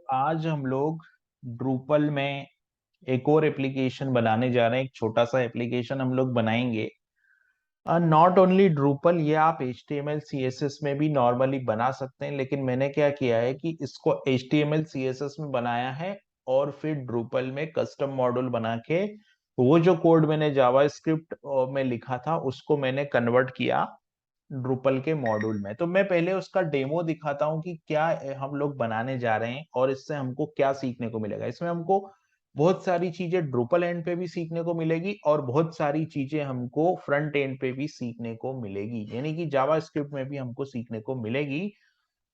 आज हम लोग ड्रूपल में एक और एप्लीकेशन बनाने जा रहे हैं। एक छोटा सा एप्लीकेशन हम लोग बनाएंगे। नॉट ओनली ड्रूपल, ये आप HTML CSS में भी नॉर्मली बना सकते हैं, लेकिन मैंने क्या किया है कि इसको HTML CSS में बनाया है और फिर ड्रूपल में कस्टम मॉड्यूल बना के वो जो कोड मैंने जावास्क्रिप्ट में लिखा था उसको मैंने कन्वर्ट किया ड्रूपल के मॉड्यूल में। तो मैं पहले उसका डेमो दिखाता हूँ कि क्या हम लोग बनाने जा रहे हैं और इससे हमको क्या सीखने को मिलेगा। इसमें हमको बहुत सारी चीजें ड्रूपल एंड पे भी सीखने को मिलेगी और बहुत सारी चीजें हमको फ्रंट एंड पे भी सीखने को मिलेगी, यानी कि जावास्क्रिप्ट में भी हमको सीखने को मिलेगी।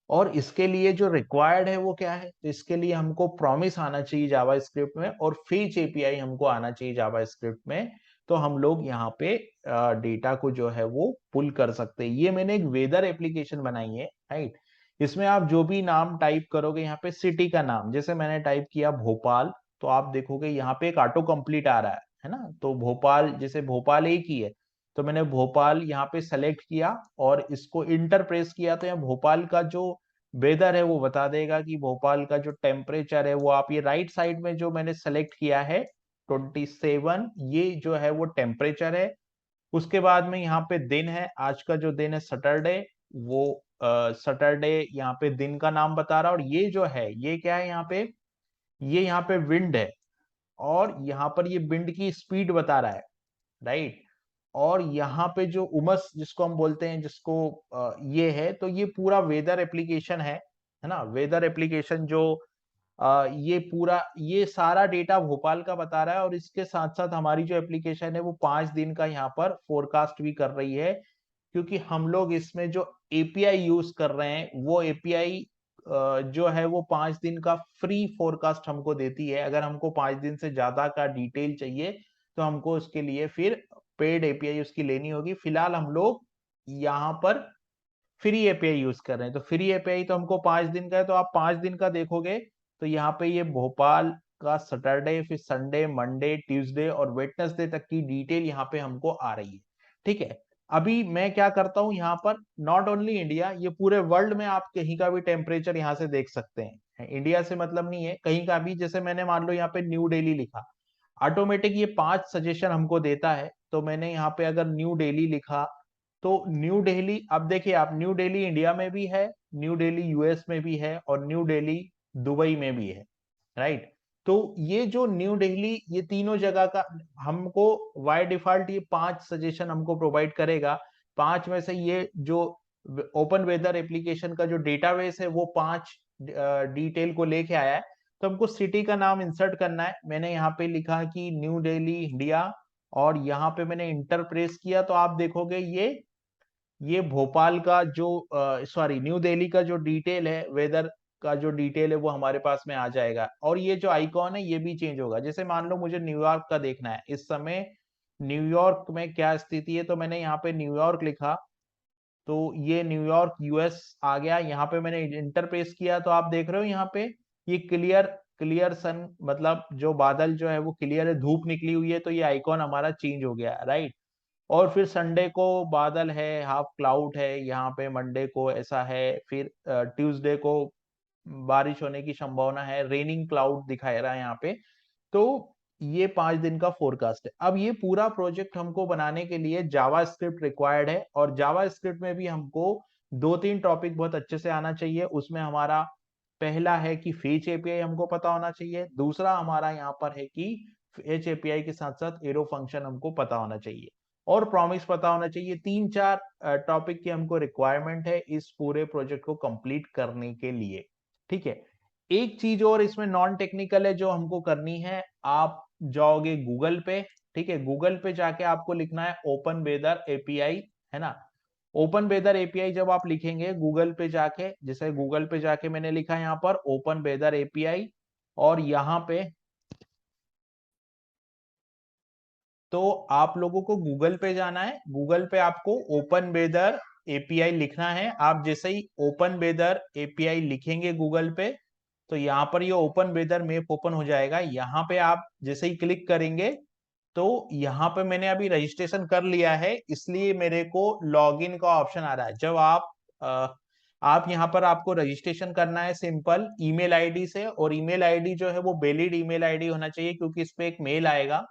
और इसके लिए जो रिक्वायर्ड है वो क्या है, तो इसके लिए हमको प्रॉमिस आना चाहिए जावास्क्रिप्ट में और फेच एपीआई हमको आना चाहिए जावास्क्रिप्ट में। तो हम लोग यहाँ पे डेटा को जो है वो पुल कर सकते हैं। ये मैंने एक वेदर एप्लीकेशन बनाई है, राइट। इसमें आप जो भी नाम टाइप करोगे, यहाँ पे सिटी का नाम जैसे मैंने टाइप किया भोपाल, तो आप देखोगे यहाँ पे एक ऑटो कंप्लीट आ रहा है ना। तो भोपाल, जैसे भोपाल एक ही है, तो मैंने भोपाल यहाँ पे सेलेक्ट किया और इसको इंटर प्रेस किया, तो यहाँ भोपाल का जो वेदर है वो बता देगा कि भोपाल का जो टेम्परेचर है वो, आप ये राइट साइड में जो मैंने सेलेक्ट किया है 27, ये जो है वो टेम्परेचर है। उसके बाद में यहाँ पे दिन है, आज का जो दिन है सैटरडे, वो सैटरडे यहाँ पे दिन का नाम बता रहा है। और ये जो है ये क्या है यहाँ पे, ये यहाँ पे विंड है और यहाँ पर ये विंड की स्पीड बता रहा है, राइट। और यहाँ पे जो उमस जिसको हम बोलते हैं, जिसको ये है, तो ये पूरा वेदर एप्लीकेशन है ना। वेदर एप्लीकेशन जो ये पूरा ये सारा डेटा भोपाल का बता रहा है और इसके साथ साथ हमारी जो एप्लीकेशन है वो 5 दिन का यहाँ पर फोरकास्ट भी कर रही है, क्योंकि हम लोग इसमें जो एपीआई यूज कर रहे हैं वो एपीआई जो है वो 5 दिन का फ्री फोरकास्ट हमको देती है। अगर हमको 5 दिन से ज्यादा का डिटेल चाहिए तो हमको उसके लिए फिर पेड एपीआई उसकी लेनी होगी। फिलहाल हम लोग यहाँ पर फ्री एपीआई यूज कर रहे हैं, तो फ्री एपीआई तो हमको 5 दिन का है, तो आप 5 दिन का देखोगे तो यहाँ पे ये भोपाल का सैटरडे, फिर संडे, मंडे, ट्यूसडे और वेडनेसडे तक की डिटेल यहाँ पे हमको आ रही है। ठीक है। अभी मैं क्या करता हूँ यहाँ पर, नॉट ओनली इंडिया, ये पूरे वर्ल्ड में आप कहीं का भी टेम्परेचर यहाँ से देख सकते हैं। इंडिया से मतलब नहीं है, कहीं का भी। जैसे मैंने मान लो यहाँ पे न्यू दिल्ली लिखा, ऑटोमेटिक ये 5 सजेशन हमको देता है। तो मैंने यहाँ पे अगर न्यू दिल्ली लिखा, तो न्यू दिल्ली, अब देखिए आप, न्यू दिल्ली इंडिया में भी है, न्यू दिल्ली यूएस में भी है और न्यू दिल्ली दुबई में भी है, राइट। तो ये जो न्यू दिल्ली, ये तीनों जगह का हमको बाय डिफॉल्ट ये 5 सजेशन हमको प्रोवाइड करेगा। 5 में से ये जो ओपन वेदर एप्लीकेशन का जो डेटाबेस है वो 5 डिटेल को लेके आया है। तो हमको सिटी का नाम इंसर्ट करना है। मैंने यहाँ पे लिखा कि न्यू दिल्ली इंडिया और यहाँ पे मैंने इंटर प्रेस किया, तो आप देखोगे ये भोपाल का जो सॉरी न्यू दिल्ली का जो डिटेल है, वेदर का जो डिटेल है वो हमारे पास में आ जाएगा। और ये जो आइकॉन है ये भी चेंज होगा। जैसे मान लो मुझे न्यूयॉर्क का देखना है इस समय, न्यूयॉर्क में क्या स्थिति है, तो मैंने यहाँ पे न्यूयॉर्क लिखा, तो ये न्यूयॉर्क यूएस आ गया। यहाँ पे मैंने इंटर प्रेस किया, तो आप देख रहे हो यहाँ पे ये क्लियर क्लियर सन, मतलब जो बादल जो है वो क्लियर है, धूप निकली हुई है, तो ये आइकॉन हमारा चेंज हो गया, राइट। और फिर संडे को बादल है, हाफ क्लाउड है यहाँ पे, मंडे को ऐसा है, फिर ट्यूसडे को बारिश होने की संभावना है, रेनिंग क्लाउड दिखा रहा है यहाँ पे। तो ये 5 दिन का फोरकास्ट है। अब ये पूरा प्रोजेक्ट हमको बनाने के लिए जावा स्क्रिप्ट रिक्वायर्ड है, और जावा स्क्रिप्ट में भी हमको 2-3 टॉपिक बहुत अच्छे से आना चाहिए। उसमें हमारा पहला है कि फेच एपीआई हमको पता होना चाहिए। दूसरा हमारा यहाँ पर है कि फेच एपीआई के साथ साथ एरो फंक्शन हमको पता होना चाहिए और प्रॉमिस पता होना चाहिए। 3-4 टॉपिक की हमको रिक्वायरमेंट है इस पूरे प्रोजेक्ट को कंप्लीट करने के लिए। ठीक है। एक चीज और इसमें नॉन टेक्निकल है जो हमको करनी है। आप जाओगे गूगल पे, ठीक है, गूगल पे जाके आपको लिखना है ओपन वेदर एपीआई, है ना। ओपन वेदर एपीआई जब आप लिखेंगे गूगल पे जाके, जैसे गूगल पे जाके मैंने लिखा यहाँ पर ओपन वेदर एपीआई, और यहाँ पे तो आप लोगों को गूगल पे जाना है। गूगल पे आपको ओपन वेदर एपीआई लिखना है। आप जैसे ही ओपन वेदर एपीआई लिखेंगे गूगल पे, तो यहाँ पर ये ओपन वेदर मैप ओपन हो जाएगा। यहाँ पे आप जैसे ही क्लिक करेंगे, तो यहाँ पे मैंने अभी रजिस्ट्रेशन कर लिया है, इसलिए मेरे को लॉगिन का ऑप्शन आ रहा है। जब आप आप यहाँ पर आपको रजिस्ट्रेशन करना है सिंपल ईमेल आईडी से, और ईमेल आईडी जो है वो वैलिड ईमेल आईडी होना चाहिए, क्योंकि इस पे एक मेल आएगा।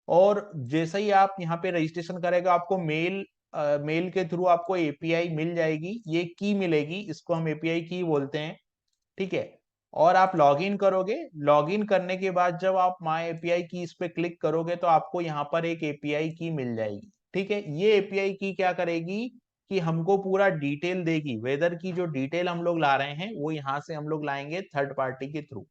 और जैसे ही आप यहाँ पे रजिस्ट्रेशन करेगा, आपको मेल के थ्रू आपको एपीआई मिल जाएगी, ये की मिलेगी, इसको हम एपीआई की बोलते हैं, ठीक है। और आप लॉगिन करोगे, लॉगिन करने के बाद जब आप माय एपीआई की इस पे क्लिक करोगे तो आपको यहाँ पर एक एपीआई की मिल जाएगी, ठीक है। ये एपीआई की क्या करेगी कि हमको पूरा डिटेल देगी, वेदर की जो डिटेल हम लोग ला रहे हैं वो यहाँ से हम लोग लाएंगे थर्ड पार्टी के थ्रू,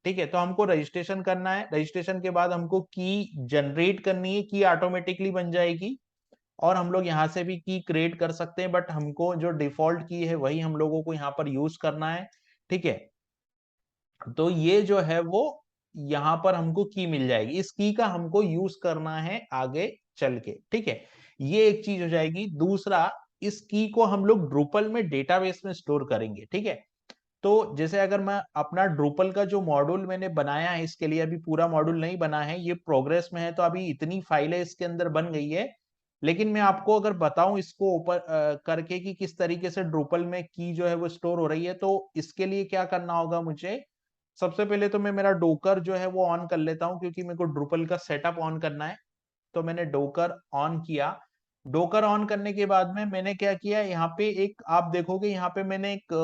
ठीक है। तो हमको रजिस्ट्रेशन करना है, रजिस्ट्रेशन के बाद हमको की जनरेट करनी है, की ऑटोमेटिकली बन जाएगी, और हम लोग यहाँ से भी की क्रिएट कर सकते हैं, बट हमको जो डिफॉल्ट की है वही हम लोगों को यहाँ पर यूज करना है, ठीक है। तो ये जो है वो यहाँ पर हमको की मिल जाएगी, इस की का हमको यूज करना है आगे चल के, ठीक है। ये एक चीज हो जाएगी। दूसरा, इस की को हम लोग ड्रूपल में डेटाबेस में स्टोर करेंगे, ठीक है। तो जैसे अगर मैं अपना ड्रूपल का जो मॉड्यूल मैंने बनाया है, इसके लिए अभी पूरा मॉड्यूल नहीं बना है, ये प्रोग्रेस में है, तो अभी इतनी फाइलें इसके अंदर बन गई है। लेकिन मैं आपको अगर बताऊं इसको ऊपर करके कि किस तरीके से ड्रूपल में की जो है वो स्टोर हो रही है, तो इसके लिए क्या करना होगा मुझे, सबसे पहले तो मैं मेरा डोकर जो है वो ऑन कर लेता हूं, क्योंकि मेरे को ड्रूपल का सेटअप ऑन करना है। तो मैंने डोकर ऑन किया। डोकर ऑन करने के बाद में मैंने क्या किया, यहाँ पे एक आप देखोगे यहाँ पे मैंने एक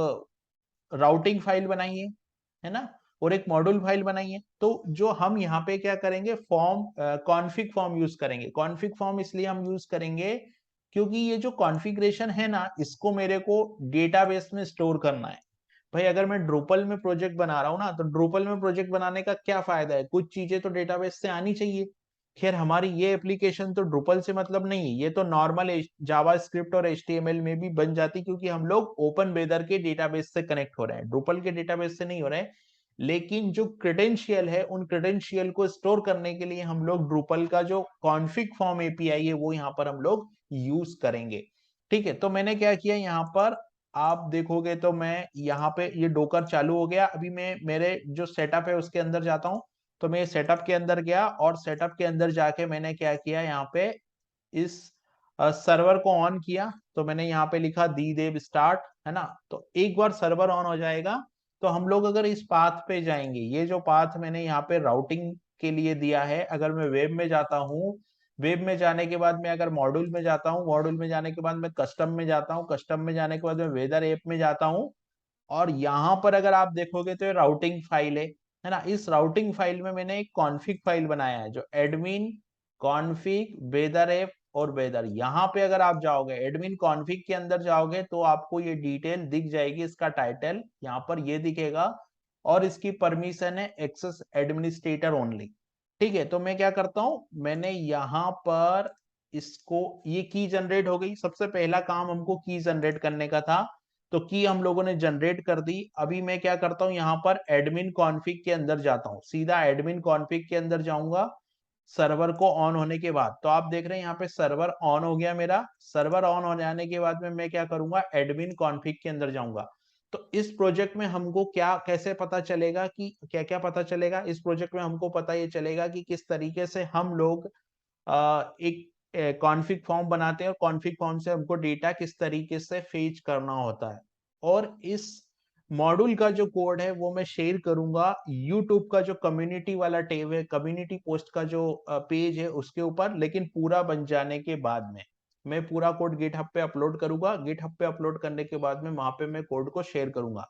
राउटिंग फाइल बनाई है ना, और एक मॉड्यूल फाइल बनाई है। तो जो हम यहाँ पे क्या करेंगे, फॉर्म कॉन्फिग फॉर्म यूज करेंगे। कॉन्फिग फॉर्म इसलिए हम यूज करेंगे क्योंकि ये जो कॉन्फ़िगरेशन है ना, इसको मेरे को डेटाबेस में स्टोर करना है। भाई अगर मैं ड्रूपल में प्रोजेक्ट बना रहा हूँ ना, तो ड्रूपल में प्रोजेक्ट बनाने का क्या फायदा है, कुछ चीजें तो डेटाबेस से आनी चाहिए। खैर हमारी ये एप्लीकेशन तो ड्रूपल से मतलब नहीं है, ये तो नॉर्मल जावा स्क्रिप्ट और एचटीएमएल में भी बन जाती, क्योंकि हम लोग ओपन वेदर के डेटाबेस से कनेक्ट हो रहे हैं, ड्रूपल के डेटाबेस से नहीं हो रहे हैं। लेकिन जो क्रेडेंशियल है, उन क्रेडेंशियल को स्टोर करने के लिए हम लोग ड्रूपल का जो कॉन्फिग फॉर्म एपीआई है वो यहाँ पर हम लोग यूज करेंगे, ठीक है। तो मैंने क्या किया यहाँ पर, आप देखोगे तो मैं यहाँ पे ये डोकर चालू हो गया। अभी मैं मेरे जो सेटअप है उसके अंदर जाता हूँ। तो मैं सेटअप के अंदर गया, और सेटअप के अंदर जाके मैंने क्या किया, यहाँ पे इस सर्वर को ऑन किया। तो मैंने यहाँ पे लिखा दी देव स्टार्ट, है ना। तो एक बार सर्वर ऑन हो जाएगा, तो हम लोग अगर इस पाथ पे जाएंगे, ये जो पाथ मैंने यहाँ पे राउटिंग के लिए दिया है, अगर मैं वेब में जाता हूँ, वेब में जाने के बाद मैं अगर मॉड्यूल में जाता हूँ, मॉड्यूल में जाने के बाद मैं कस्टम में जाता हूँ, कस्टम में जाने के बाद मैं वेदर ऐप में जाता हूँ, और यहाँ पर अगर आप देखोगे तो ये राउटिंग फाइल है ना। इस राउटिंग फाइल में मैंने एक कॉन्फ़िग फाइल बनाया है, जो एडमिन कॉन्फ़िग वेदर ऐप और वेदर। यहाँ पे अगर आप जाओगे एडमिन कॉन्फ़िग के अंदर जाओगे, तो आपको ये डिटेल दिख जाएगी, इसका टाइटल यहाँ पर ये दिखेगा, और इसकी परमिशन है एक्सेस एडमिनिस्ट्रेटर ओनली, ठीक है। तो मैं क्या करता हूँ, मैंने यहाँ पर इसको, ये की जनरेट हो गई, सबसे पहला काम हमको की जनरेट करने का था, तो की हम लोगों ने जनरेट कर दी। अभी मैं क्या करता हूं, यहाँ पर एडमिन कॉन्फ़िग के अंदर जाता हूँ, सीधा एडमिन कॉन्फ़िग के अंदर जाऊंगा सर्वर को ऑन होने के बाद। तो आप देख रहे हैं यहाँ पे सर्वर ऑन हो गया मेरा। सर्वर ऑन हो जाने के बाद में मैं क्या करूंगा, एडमिन कॉन्फ़िग के अंदर जाऊंगा। तो इस प्रोजेक्ट में हमको क्या कैसे पता चलेगा कि क्या क्या पता चलेगा, इस प्रोजेक्ट में हमको पता ये चलेगा कि किस तरीके से हम लोग एक कॉन्फ़िग फॉर्म बनाते हैं, और कॉन्फ़िग फॉर्म से हमको डेटा किस तरीके से फेच करना होता है। और इस मॉड्यूल का जो कोड है वो मैं शेयर करूंगा यूट्यूब का जो कम्युनिटी वाला टैब है, कम्युनिटी पोस्ट का जो पेज है उसके ऊपर, लेकिन पूरा बन जाने के बाद में मैं पूरा कोड गिटहब पे अपलोड करूंगा। गिटहब पे अपलोड करने के बाद में वहां पे मैं कोड को शेयर करूंगा।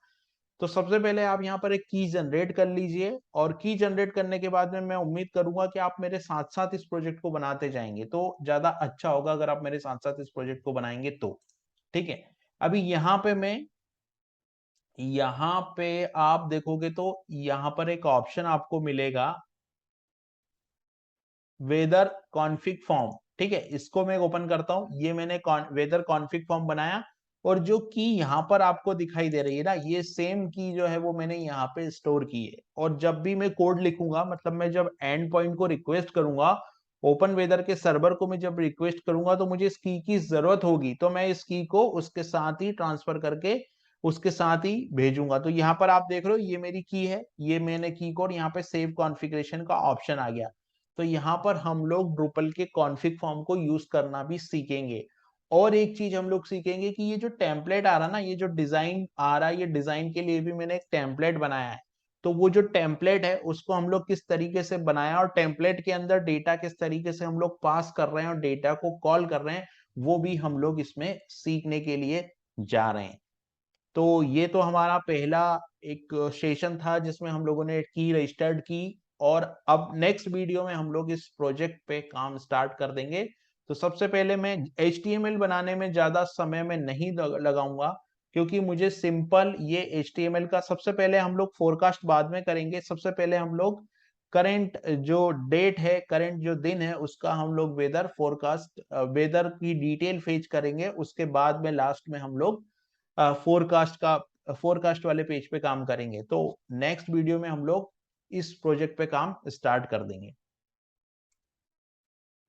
तो सबसे पहले आप यहाँ पर एक की जनरेट कर लीजिए, और की जनरेट करने के बाद में मैं उम्मीद करूंगा कि आप मेरे साथ साथ इस प्रोजेक्ट को बनाते जाएंगे, तो ज्यादा अच्छा होगा अगर आप मेरे साथ साथ इस प्रोजेक्ट को बनाएंगे तो, ठीक है। अभी यहाँ पे आप देखोगे तो यहाँ पर एक ऑप्शन आपको मिलेगा, वेदर कॉन्फिग फॉर्म, ठीक है। इसको मैं ओपन करता हूं, ये मैंने वेदर कॉन्फिग फॉर्म बनाया, और जो की यहाँ पर आपको दिखाई दे रही है ना, ये सेम की जो है वो मैंने यहाँ पे स्टोर की है। और जब भी मैं कोड लिखूंगा, मतलब मैं जब एंड पॉइंट को रिक्वेस्ट करूंगा, ओपन वेदर के सर्वर को मैं जब रिक्वेस्ट करूंगा, तो मुझे इस की जरूरत होगी, तो मैं इस की को उसके साथ ही ट्रांसफर करके उसके साथ ही भेजूंगा। तो यहाँ पर आप देख रहे हो ये मेरी की है, ये मैंने की को, और यहाँ पे सेव कॉन्फ़िगरेशन का ऑप्शन आ गया। तो यहाँ पर हम लोग ड्रूपल के कॉन्फ़िग फॉर्म को यूज करना भी सीखेंगे। और एक चीज हम लोग सीखेंगे कि ये जो टेम्पलेट आ रहा ना, ये जो डिजाइन आ रहा है, ये डिजाइन के लिए भी मैंने एक टेम्पलेट बनाया है। तो वो जो टेम्पलेट है उसको हम लोग किस तरीके से बनाया और टेम्पलेट के अंदर डेटा किस तरीके से हम लोग पास कर रहे हैं और डेटा को कॉल कर रहे हैं, वो भी हम लोग इसमें सीखने के लिए जा रहे हैं। तो ये तो हमारा पहला एक सेशन था जिसमें हम लोगों ने की रजिस्टर्ड की, और अब नेक्स्ट वीडियो में हम लोग इस प्रोजेक्ट पे काम स्टार्ट कर देंगे। तो सबसे पहले मैं HTML बनाने में ज्यादा समय में नहीं लगाऊंगा, क्योंकि मुझे सिंपल ये HTML का सबसे पहले हम लोग फोरकास्ट बाद में करेंगे। सबसे पहले हम लोग करंट जो डेट है, करंट जो दिन है, उसका हम लोग वेदर फोरकास्ट, वेदर की डिटेल फेच करेंगे। उसके बाद में लास्ट में हम लोग फोरकास्ट वाले पेज पे काम करेंगे। तो नेक्स्ट वीडियो में हम लोग इस प्रोजेक्ट पे काम स्टार्ट कर देंगे।